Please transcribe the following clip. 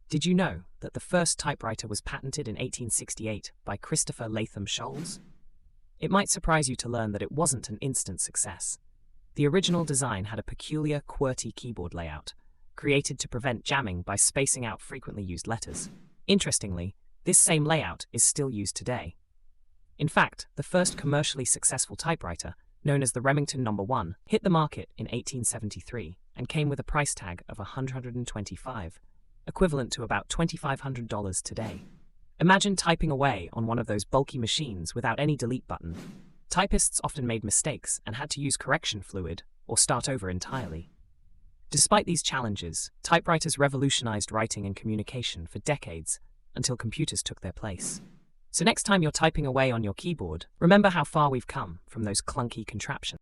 Did you know that the first typewriter was patented in 1868 by Christopher Latham Scholes? It might surprise you to learn that it wasn't an instant success. The original design had a peculiar QWERTY keyboard layout, created to prevent jamming by spacing out frequently used letters. Interestingly, this same layout is still used today. In fact, the first commercially successful typewriter, known as the Remington No. 1, hit the market in 1873 and came with a price tag of $125, equivalent to about $2,500 today. Imagine typing away on one of those bulky machines without any delete button. Typists often made mistakes and had to use correction fluid or start over entirely. Despite these challenges, typewriters revolutionized writing and communication for decades until computers took their place. So next time you're typing away on your keyboard, remember how far we've come from those clunky contraptions.